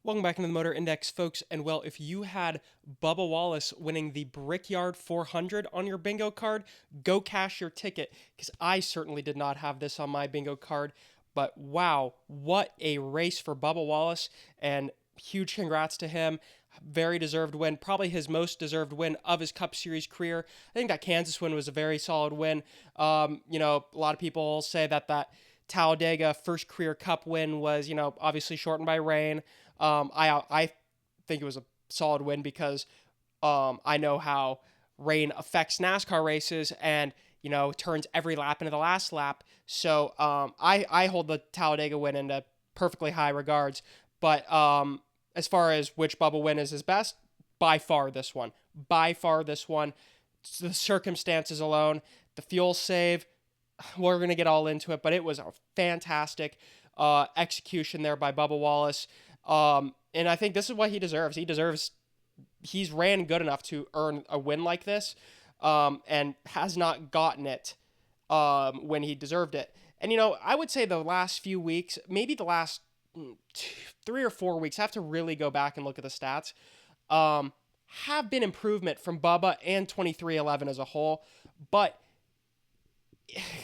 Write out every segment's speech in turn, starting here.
Welcome back into the Motor Index, folks. And well, if you had Bubba Wallace winning the Brickyard 400 on your bingo card, go cash your ticket because I certainly did not have this on my bingo card. But wow, what a race for Bubba Wallace! And huge congrats to him. Very deserved win, probably his most deserved win of his Cup Series career. I think that Kansas win was a very solid win. A lot of people say that Talladega first career Cup win was, obviously shortened by rain. I think it was a solid win because I know how rain affects NASCAR races and turns every lap into the last lap. So I hold the Talladega win into perfectly high regards. But as far as which Bubba win is his best, by far this one. By far this one. The circumstances alone, the fuel save, we're going to get all into it, but it was a fantastic execution there by Bubba Wallace. And I think this is what he deserves. He's ran good enough to earn a win like this, and has not gotten it when he deserved it. And, I would say the last few weeks, maybe the last 3 or 4 weeks, I have to really go back and look at the stats, have been improvement from Bubba and 23XI as a whole. But,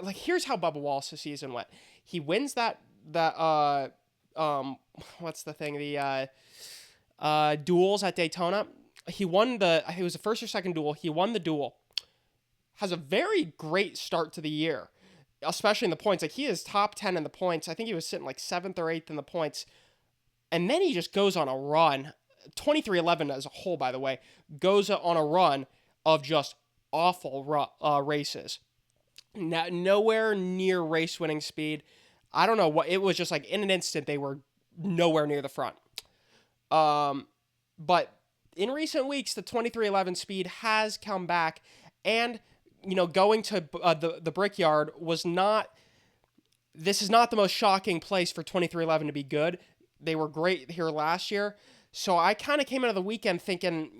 like, here's how Bubba Wallace's season went. He wins what's the thing? The duels at Daytona. It was the first or second duel. He won the duel. Has a very great start to the year, especially in the points. Like, he is top 10 in the points. I think he was sitting like 7th or 8th in the points. And then he just goes on a run. 23XI as a whole, by the way, goes on a run of just awful races. Nowhere near race winning speed. I don't know what it was, just like in an instant they were nowhere near the front. But in recent weeks, the 23XI speed has come back, and going to the Brickyard was not. This is not the most shocking place for 23XI to be good. They were great here last year, so I kind of came into the weekend thinking,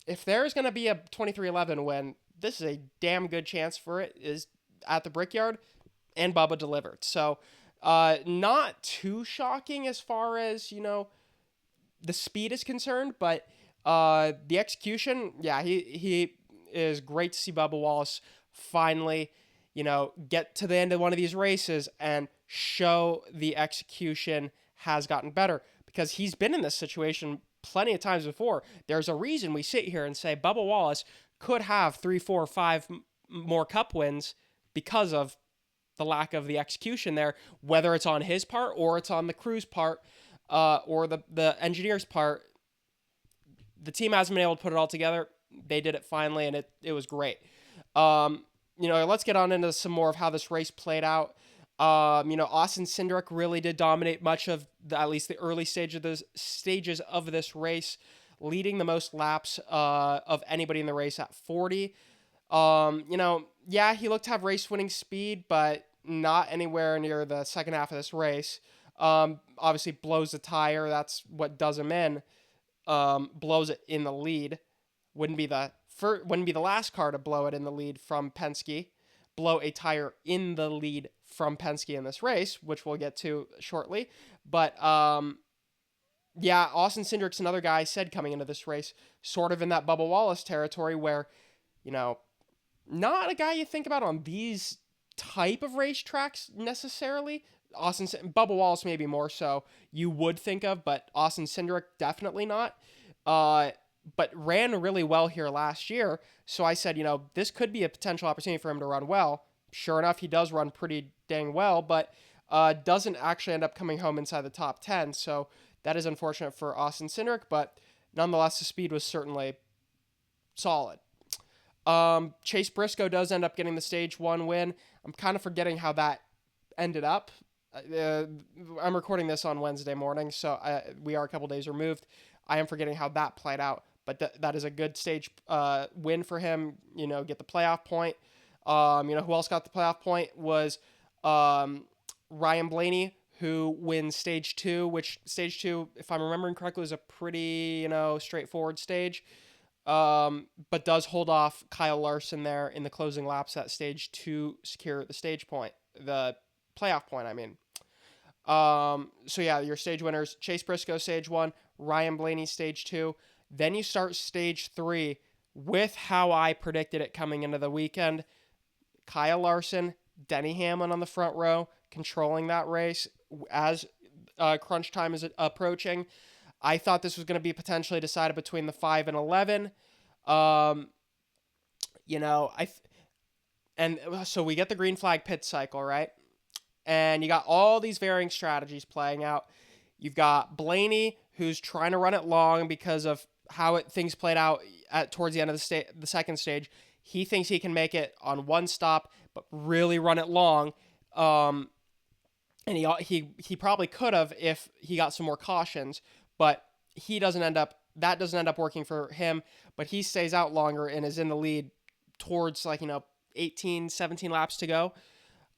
if there's going to be a 23XI win, this is a damn good chance for it is at the Brickyard, and Bubba delivered. So, not too shocking as far as, the speed is concerned, but the execution, yeah, he is great to see Bubba Wallace finally, get to the end of one of these races and show the execution has gotten better, because he's been in this situation plenty of times before. There's a reason we sit here and say Bubba Wallace could have 3, 4, 5 more Cup wins because of the lack of the execution there, whether it's on his part or it's on the crew's part, or the engineer's part. The team hasn't been able to put it all together. They did it finally, and it was great. Let's get on into some more of how this race played out. Austin Cindric really did dominate much of at least the early stages of this race, leading the most laps of anybody in the race at 40. He looked to have race-winning speed, but not anywhere near the second half of this race. Obviously blows the tire. That's what does him in. Blows it in the lead. Wouldn't be the last car to blow it in the lead from Penske. Blow a tire in the lead from Penske in this race, which we'll get to shortly. But Austin Cindric's another guy I said coming into this race, sort of in that Bubba Wallace territory where, not a guy you think about on these type of racetracks necessarily. Bubba Wallace maybe more so you would think of, but Austin Cindric definitely not. But ran really well here last year, so I said, this could be a potential opportunity for him to run well. Sure enough, he does run pretty dang well, but doesn't actually end up coming home inside the top 10, so that is unfortunate for Austin Cindric, but nonetheless, the speed was certainly solid. Chase Briscoe does end up getting the Stage 1 win. I'm kind of forgetting how that ended up. I'm recording this on Wednesday morning, so we are a couple days removed. I am forgetting how that played out, but that is a good stage win for him, get the playoff point. Who else got the playoff point was Ryan Blaney, who wins Stage 2, which Stage 2, if I'm remembering correctly, was a pretty, straightforward stage. But does hold off Kyle Larson there in the closing laps at Stage 2, secure the stage point, the playoff point, I mean. So yeah, your stage winners: Chase Briscoe stage 1, Ryan Blaney stage 2. Then you start stage 3 with how I predicted it coming into the weekend. Kyle Larson, Denny Hamlin on the front row, controlling that race as crunch time is approaching. I thought this was going to be potentially decided between the 5 and 11. Um, you know, and so we get the green flag pit cycle, right? And you got all these varying strategies playing out. You've got Blaney, who's trying to run it long because of how things played out towards the end of the second stage. He thinks he can make it on one stop, but really run it long. And he probably could have if he got some more cautions, but that doesn't end up working for him. But he stays out longer and is in the lead towards 18, 17 laps to go.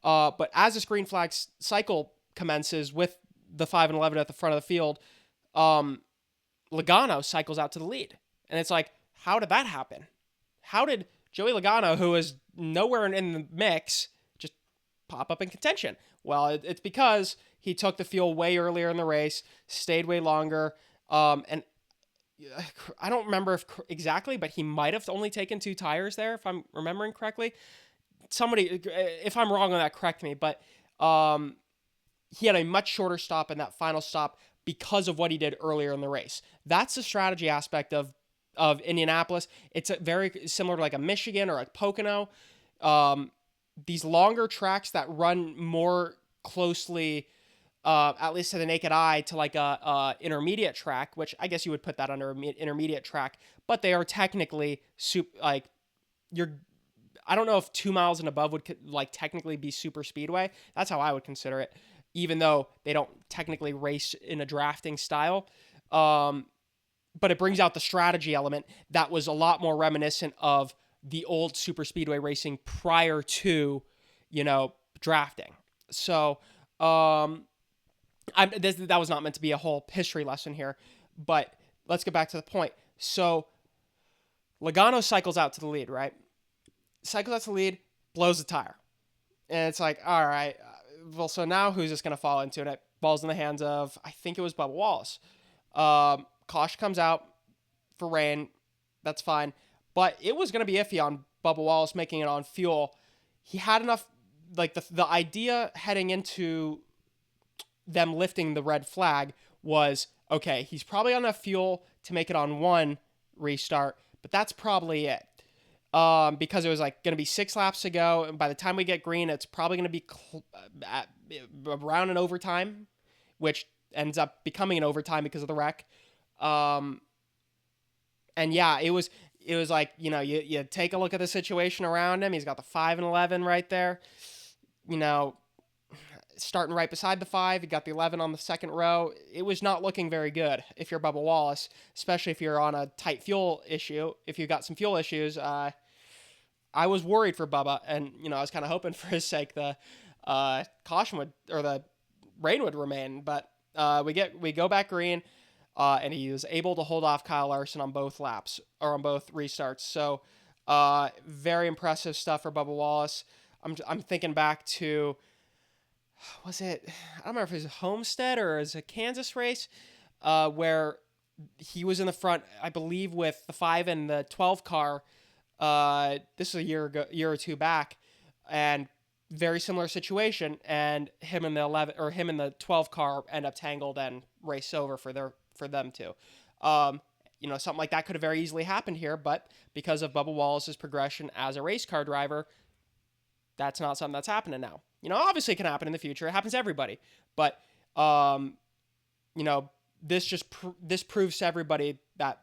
But as this green flag cycle commences with the 5 and 11 at the front of the field, Logano cycles out to the lead. And it's like, how did that happen? How did Joey Logano, who is nowhere in the mix, just pop up in contention? Well, it's because he took the fuel way earlier in the race, stayed way longer, and I don't remember exactly, but he might have only taken 2 tires there, if I'm remembering correctly. Somebody, if I'm wrong on that, correct me, but he had a much shorter stop in that final stop because of what he did earlier in the race. That's the strategy aspect of Indianapolis. It's very similar to like a Michigan or a Pocono. These longer tracks that run more closely, at least to the naked eye, to like a intermediate track, which I guess you would put that under intermediate track, but they are technically I don't know if 2 miles and above would technically be super speedway. That's how I would consider it, even though they don't technically race in a drafting style. But it brings out the strategy element that was a lot more reminiscent of the old super speedway racing prior to, drafting. So, that was not meant to be a whole history lesson here, but let's get back to the point. So Logano cycles out to the lead, right? Cycles out to the lead, blows the tire. And it's like, all right, well, so now who's this going to fall into? And it falls in the hands of, I think it was Bubba Wallace. Caution comes out for rain. That's fine. But it was going to be iffy on Bubba Wallace making it on fuel. He had enough, the idea heading into them lifting the red flag was, okay, he's probably on enough fuel to make it on one restart, but that's probably it. Because it was going to be 6 laps to go, and by the time we get green, it's probably going to be around an overtime, which ends up becoming an overtime because of the wreck. And yeah, it was you take a look at the situation around him. He's got the 5 and 11 right there, starting right beside the 5. You got the 11 on the second row. It was not looking very good if you're Bubba Wallace, especially if you're on a tight fuel issue. If you got some fuel issues, I was worried for Bubba, and I was kind of hoping for his sake the caution would, or the rain would remain. But we go back green, and he was able to hold off Kyle Larson on both laps or on both restarts. So very impressive stuff for Bubba Wallace. I'm thinking back to, was it, I don't remember if it was Homestead or it was a Kansas race, where he was in the front, I believe, with the 5 and the 12 car. This is a year or two back, and very similar situation. And him and the 12 car end up tangled and race over for them two. Something like that could have very easily happened here, but because of Bubba Wallace's progression as a race car driver, that's not something that's happening now. Obviously it can happen in the future. It happens to everybody. But, this proves to everybody that,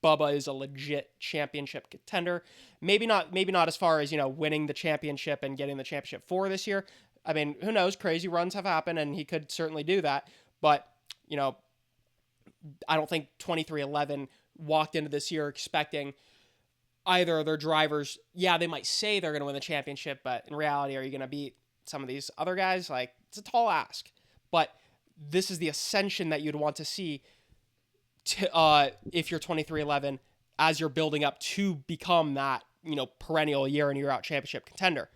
Bubba is a legit championship contender. Maybe not as far as, winning the championship and getting the championship for this year. I mean, who knows? Crazy runs have happened, and he could certainly do that. But, I don't think 2311 walked into this year expecting either of their drivers. Yeah, they might say they're going to win the championship, but in reality, are you going to beat some of these other guys? It's a tall ask. But this is the ascension that you'd want to see if you're 2311 as you're building up to become that, perennial year in, year out championship contender.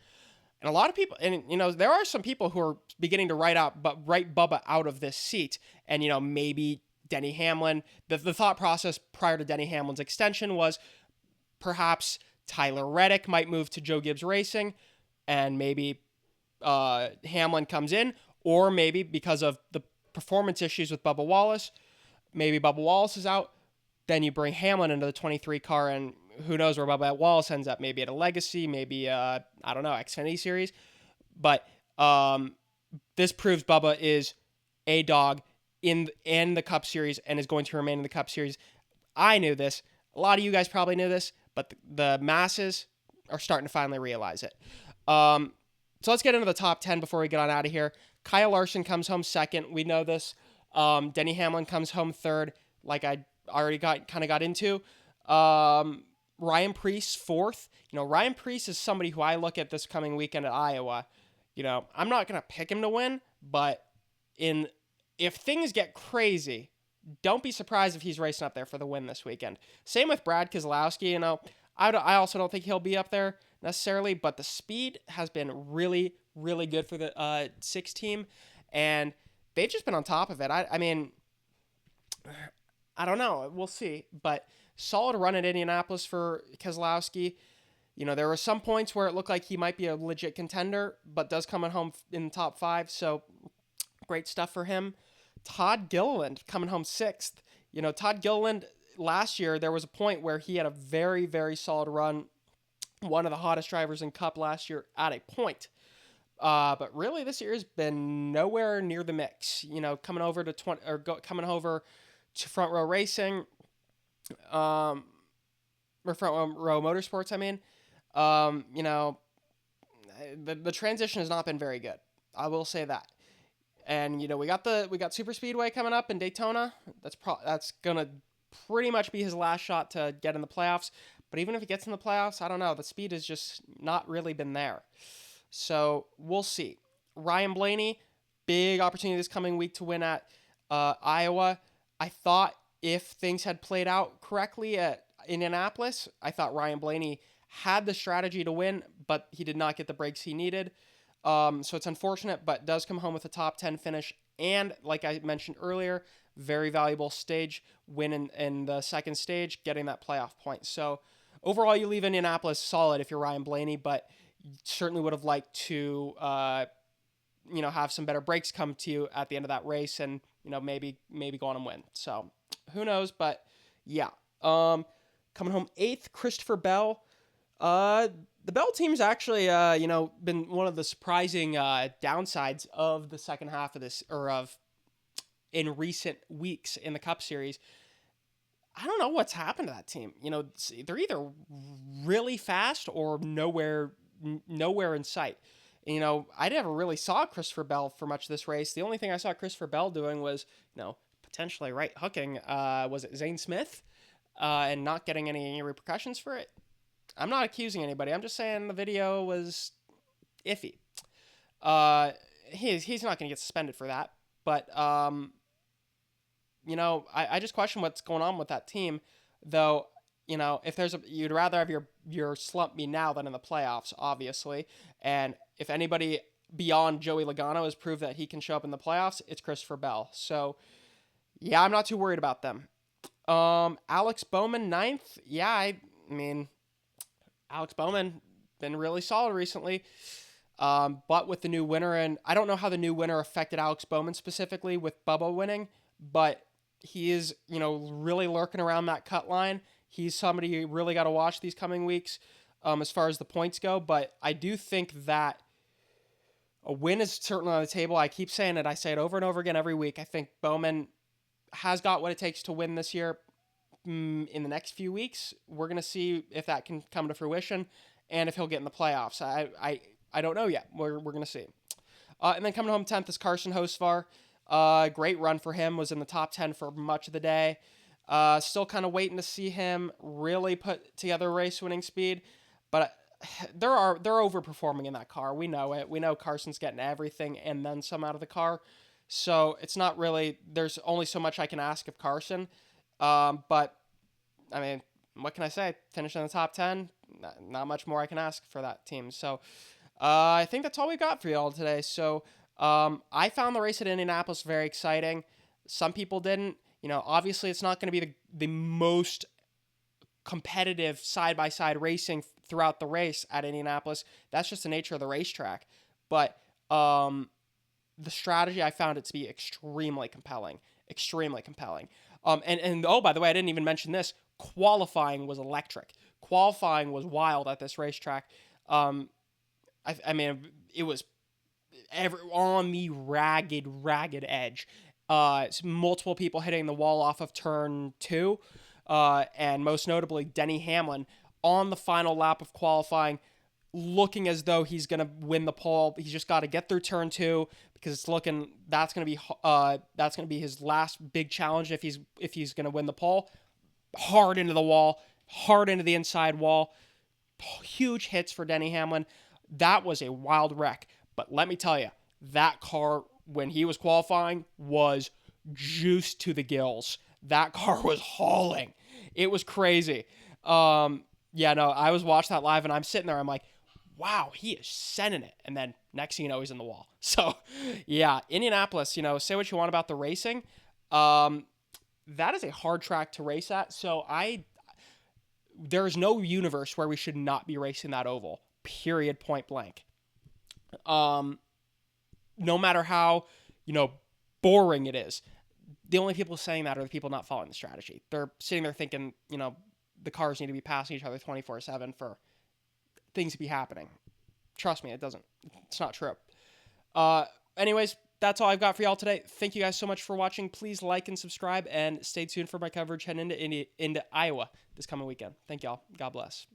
And a lot of people, and there are some people who are beginning to write Bubba out of this seat, and maybe Denny Hamlin. The thought process prior to Denny Hamlin's extension was perhaps Tyler Reddick might move to Joe Gibbs Racing, and maybe Hamlin comes in, or maybe because of the performance issues with Bubba Wallace, maybe Bubba Wallace is out. Then you bring Hamlin into the 23 car, and who knows where Bubba Wallace ends up? Maybe at a Legacy, maybe I don't know, Xfinity Series. But this proves Bubba is a dog in the Cup Series and is going to remain in the Cup Series. I knew this. A lot of you guys probably knew this, but the masses are starting to finally realize it. So let's get into the top 10 before we get on out of here. Kyle Larson comes home second. We know this. Denny Hamlin comes home third, like I already got into. Ryan Preece fourth. Ryan Preece is somebody who I look at this coming weekend at Iowa. I'm not going to pick him to win, but if things get crazy, don't be surprised if he's racing up there for the win this weekend. Same with Brad Keselowski. I also don't think he'll be up there necessarily, but the speed has been really, really good for the 6 team, and they've just been on top of it. I mean, I don't know. We'll see, but solid run at Indianapolis for Keselowski. There were some points where it looked like he might be a legit contender, but does come at home in the top 5, so great stuff for him. Todd Gilliland coming home 6th. Todd Gilliland, last year, there was a point where he had a very, very solid run. One of the hottest drivers in Cup last year at a point. But really, this year has been nowhere near the mix. Coming over to coming over to Front Row Racing, or Front Row Motorsports. I mean, the transition has not been very good. I will say that. And we got Super Speedway coming up in Daytona. That's gonna pretty much be his last shot to get in the playoffs. But even if he gets in the playoffs, I don't know. The speed has just not really been there. So we'll see. Ryan Blaney, big opportunity this coming week to win at Iowa. I thought if things had played out correctly at Indianapolis, I thought Ryan Blaney had the strategy to win, but he did not get the breaks he needed. So it's unfortunate, but does come home with a top 10 finish. And like I mentioned earlier, very valuable stage win in the second stage, getting that playoff point. So overall, you leave Indianapolis solid if you're Ryan Blaney, but certainly would have liked to, have some better breaks come to you at the end of that race and, maybe go on and win. So who knows, but yeah. Coming home 8th, Christopher Bell. The Bell team's actually, been one of the surprising downsides of the second half of this, in recent weeks in the Cup Series. I don't know what's happened to that team. They're either really fast or nowhere in sight. I never really saw Christopher Bell for much of this race. The only thing I saw Christopher Bell doing was, potentially right hooking, was it Zane Smith, and not getting any repercussions for it. I'm not accusing anybody. I'm just saying the video was iffy. He's not going to get suspended for that. But, I just question what's going on with that team. Though, if you'd rather have your slump be now than in the playoffs, obviously. And if anybody beyond Joey Logano has proved that he can show up in the playoffs, it's Christopher Bell. So, yeah, I'm not too worried about them. Alex Bowman, 9th. Yeah, I mean, Alex Bowman been really solid recently. But with the new winner, and I don't know how the new winner affected Alex Bowman specifically with Bubba winning, but he is, really lurking around that cut line. He's somebody you really got to watch these coming weeks as far as the points go. But I do think that a win is certainly on the table. I keep saying it. I say it over and over again every week. I think Bowman has got what it takes to win this year. In the next few weeks, we're going to see if that can come to fruition and if he'll get in the playoffs. I don't know yet. We're going to see. And then coming home 10th is Carson Hocevar. Great run for him. Was in the top 10 for much of the day. Still kind of waiting to see him really put together race-winning speed. But they're overperforming in that car. We know it. We know Carson's getting everything and then some out of the car. So it's not really, there's only so much I can ask of Carson. But I mean, what can I say? Finishing in the top 10, not much more I can ask for that team. So, I think that's all we got for y'all today. So I found the race at Indianapolis very exciting. Some people didn't. Obviously it's not going to be the most competitive side by side racing throughout the race at Indianapolis. That's just the nature of the racetrack. But the strategy, I found it to be extremely compelling. Extremely compelling. And oh, by the way, I didn't even mention this. Qualifying was electric. Qualifying was wild at this racetrack. I mean, it was on the ragged edge. Multiple people hitting the wall off of turn 2, and most notably Denny Hamlin on the final lap of qualifying, looking as though he's gonna win the pole. He's just got to get through turn 2 because it's looking that's gonna be his last big challenge if he's gonna win the pole. Hard into the wall, hard into the inside wall. Huge hits for Denny Hamlin. That was a wild wreck. But let me tell you, that car, when he was qualifying, was juiced to the gills. That car was hauling. It was crazy. Yeah, no, I was watching that live, and I'm sitting there, I'm like, wow, he is sending it. And then next thing you know, he's in the wall. So, yeah, Indianapolis, say what you want about the racing. That is a hard track to race at. So there's no universe where we should not be racing that oval. Period, point blank. No matter how, boring it is. The only people saying that are the people not following the strategy. They're sitting there thinking, the cars need to be passing each other 24/7 for things to be happening. Trust me, it's not true. Anyways, that's all I've got for y'all today. Thank you guys so much for watching. Please like and subscribe, and stay tuned for my coverage heading into Iowa this coming weekend. Thank y'all. God bless.